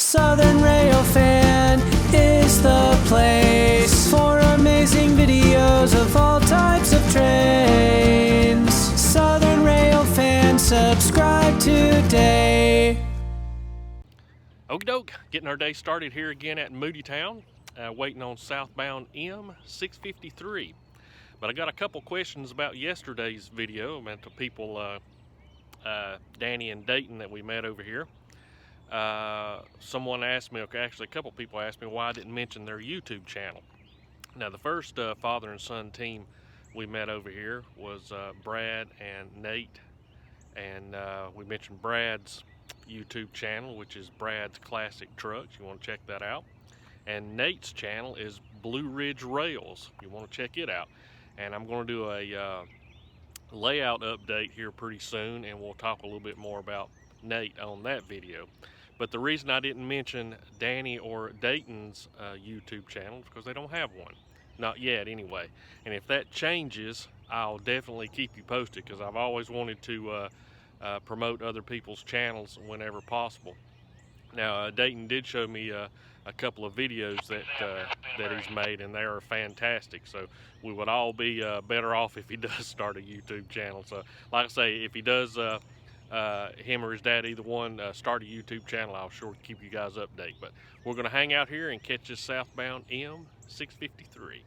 Southern Rail Fan is the place for amazing videos of all types of trains. Southern Rail Fan, subscribe today. Okie doke, getting our day started here again at Moody Town, waiting on southbound M653. But I got a couple questions about yesterday's video about the people, Danny and Dayton, that we met over here. Someone asked me, actually a couple people asked me why I didn't mention their YouTube channel. Now the first father and son team we met over here was Brad and Nate, and we mentioned Brad's YouTube channel, which is Brad's Classic Trucks. You want to check that out. And Nate's channel is Blue Ridge Rails. You want to check it out. And I'm going to do a layout update here pretty soon, and we'll talk a little bit more about Nate on that video. But the reason I didn't mention Danny or Dayton's YouTube channel is because they don't have one. Not yet, anyway. And if that changes, I'll definitely keep you posted, because I've always wanted to promote other people's channels whenever possible. Now, Dayton did show me a couple of videos that he's made, and they are fantastic. So we would all be better off if he does start a YouTube channel. So, like I say, if he does, him or his dad, either one, start a YouTube channel, I'll sure keep you guys updated. But we're going to hang out here and catch this southbound M653.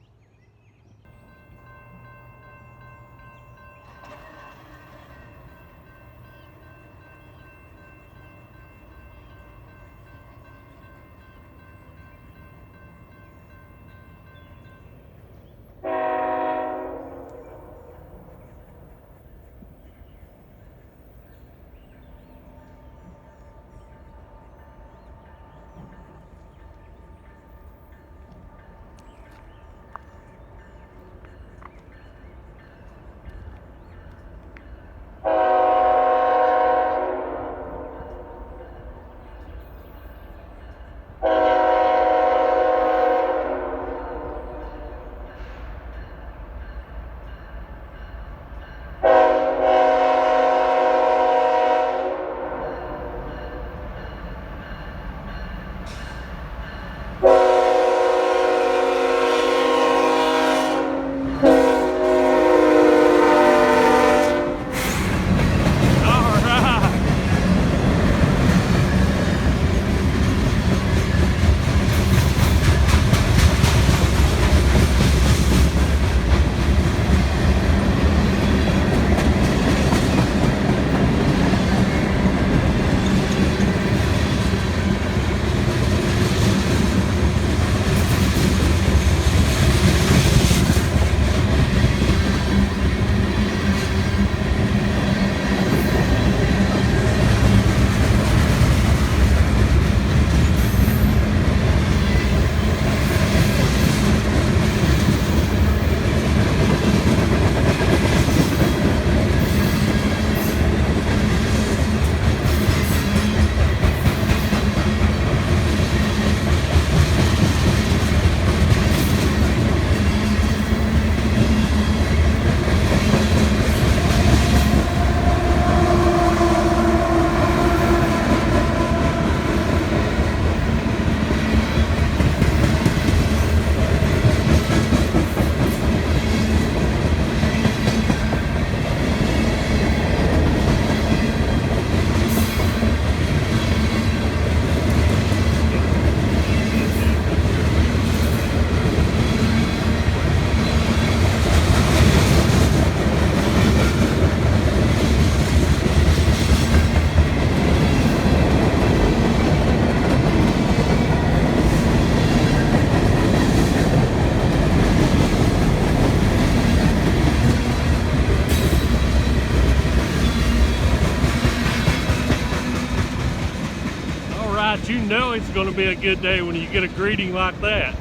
You know it's going to be a good day when you get a greeting like that.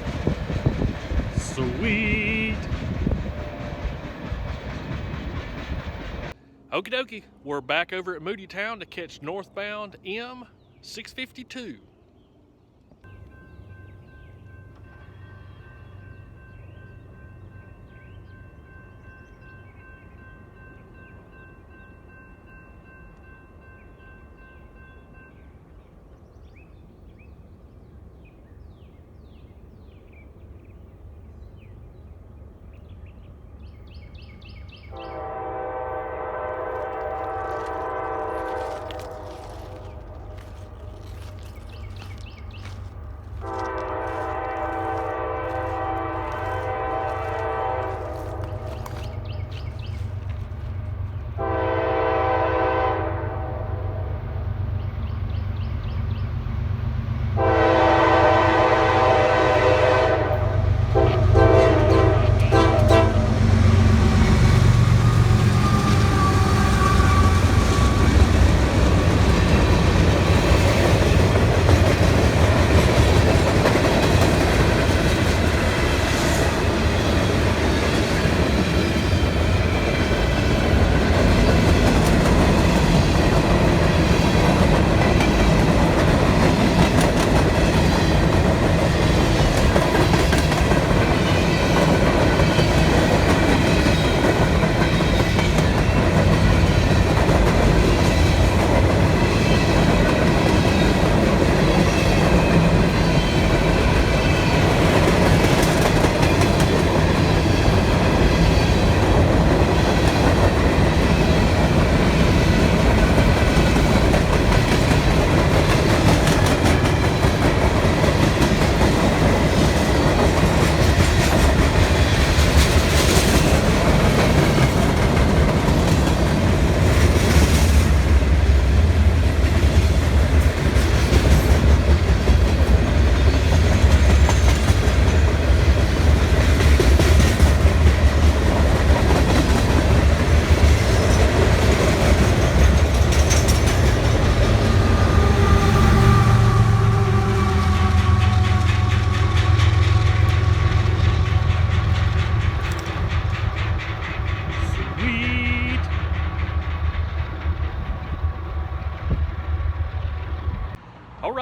Sweet. Okie dokie, we're back over at Moody Town to catch northbound M652.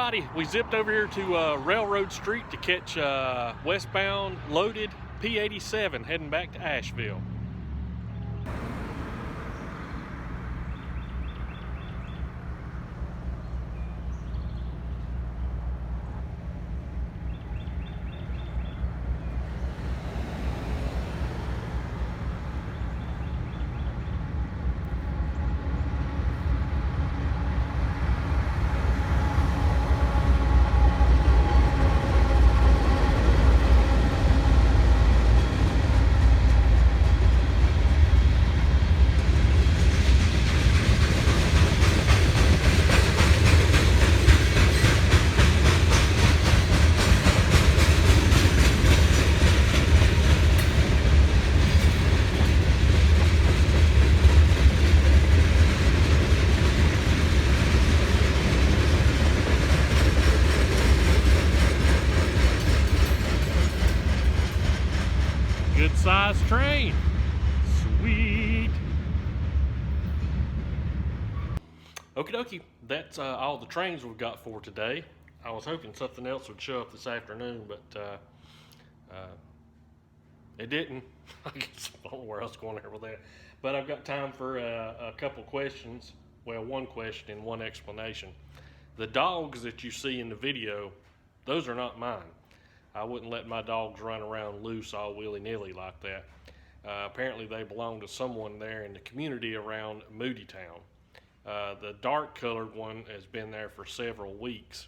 everybody, we zipped over here to Railroad Street to catch westbound loaded P87 heading back to Asheville. Good sized train. Sweet. Okie dokie, that's all the trains we've got for today. I was hoping something else would show up this afternoon, but it didn't. I guess I don't know where I was going there with that. But I've got time for a couple questions. Well, one question and one explanation. The dogs that you see in the video, those are not mine. I wouldn't let my dogs run around loose all willy-nilly like that. Apparently they belong to someone there in the community around Moody Town. The dark colored one has been there for several weeks.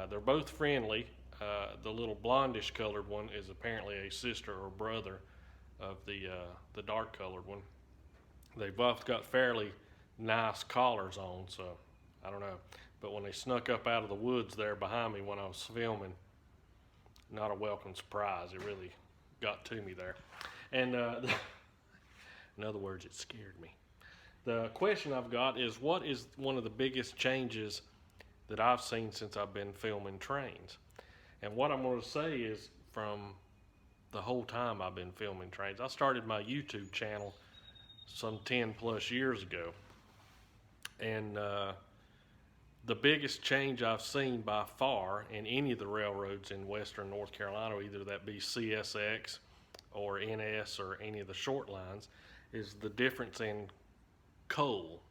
They're both friendly. The little blondish colored one is apparently a sister or brother of the dark colored one. They've both got fairly nice collars on, so I don't know. But when they snuck up out of the woods there behind me when I was filming, not a welcome surprise. It really got to me there. And in other words, it scared me. The question I've got is, what is one of the biggest changes that I've seen since I've been filming trains? And what I'm going to say is, from the whole time I've been filming trains, I started my YouTube channel some 10 plus years ago. And the biggest change I've seen by far in any of the railroads in western North Carolina, either that be CSX or NS or any of the short lines, is the difference in coal.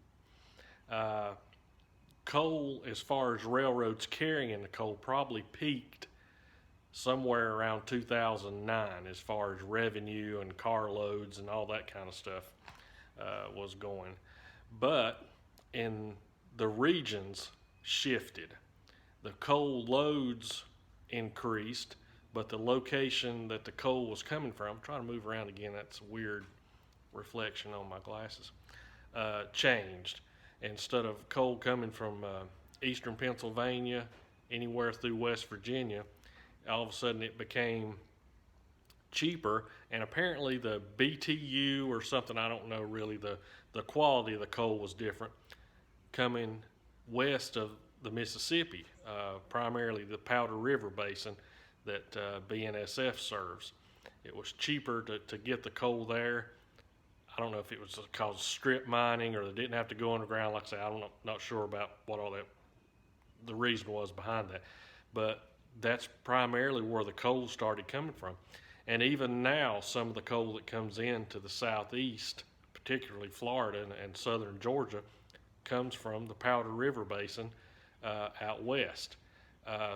Coal, as far as railroads carrying the coal, probably peaked somewhere around 2009 as far as revenue and car loads and all that kind of stuff was going. But in the regions shifted. The coal loads increased, but the location that the coal was coming from, I'm trying to move around again, that's a weird reflection on my glasses, changed. Instead of coal coming from eastern Pennsylvania, anywhere through West Virginia, all of a sudden it became cheaper, and apparently the BTU or something, I don't know really, the quality of the coal was different, coming west of the Mississippi, primarily the Powder River Basin that BNSF serves. It was cheaper to get the coal there. I don't know if it was because of strip mining or they didn't have to go underground. Like I say, I'm not sure about what all that, the reason was behind that. But that's primarily where the coal started coming from. And even now, some of the coal that comes into the southeast, particularly Florida and southern Georgia, comes from the Powder River Basin out west.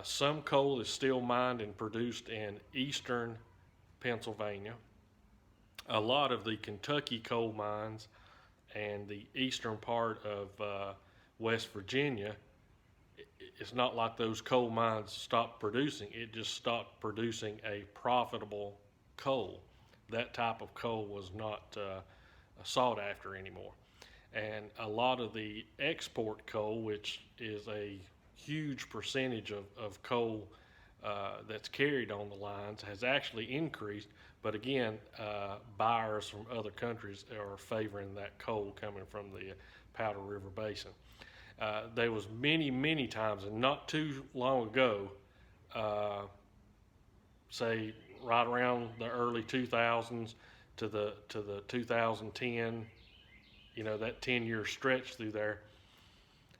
Some coal is still mined and produced in eastern Pennsylvania. A lot of the Kentucky coal mines and the eastern part of West Virginia, it's not like those coal mines stopped producing. It just stopped producing a profitable coal. That type of coal was not sought after anymore. And a lot of the export coal, which is a huge percentage of coal that's carried on the lines, has actually increased. But again, buyers from other countries are favoring that coal coming from the Powder River Basin. There was many times, and not too long ago, say right around the early 2000s to the 2010, you know, that 10-year stretch through there,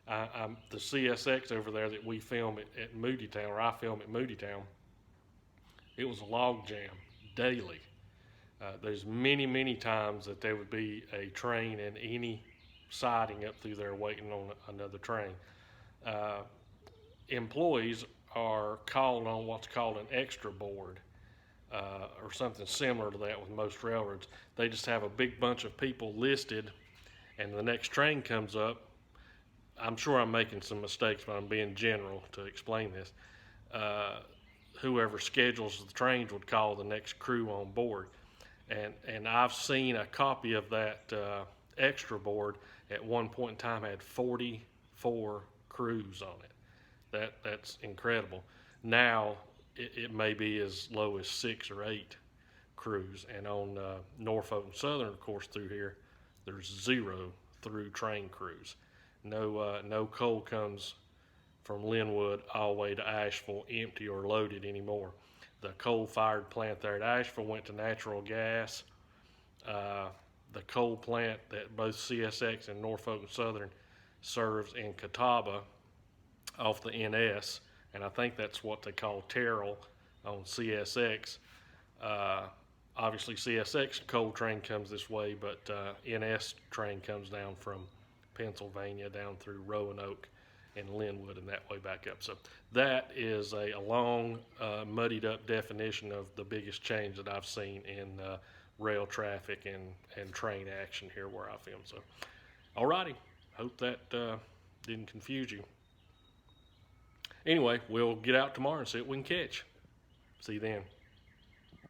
I'm the CSX over there that we film at Moody Town, or I film at Moody Town. It was a log jam daily. There's many times that there would be a train and any siding up through there waiting on another train. Employees are called on what's called an extra board, or something similar to that with most railroads. They just have a big bunch of people listed, and the next train comes up. I'm sure I'm making some mistakes, but I'm being general to explain this. Whoever schedules the trains would call the next crew on board. And I've seen a copy of that extra board at one point in time had 44 crews on it. That's incredible. Now it may be as low as 6 or 8 crews. And on Norfolk and Southern, of course, through here, there's 0 through train crews. No coal comes from Linwood all the way to Asheville empty or loaded anymore. The coal-fired plant there at Asheville went to natural gas. The coal plant that both CSX and Norfolk and Southern serves in Catawba off the NS, and I think that's what they call Terrell on CSX. Obviously, CSX coal train comes this way, but NS train comes down from Pennsylvania down through Roanoke and Linwood and that way back up. So that is a long, muddied up definition of the biggest change that I've seen in rail traffic and train action here where I film. So, alrighty, hope that didn't confuse you. Anyway, we'll get out tomorrow and see what we can catch. See you then.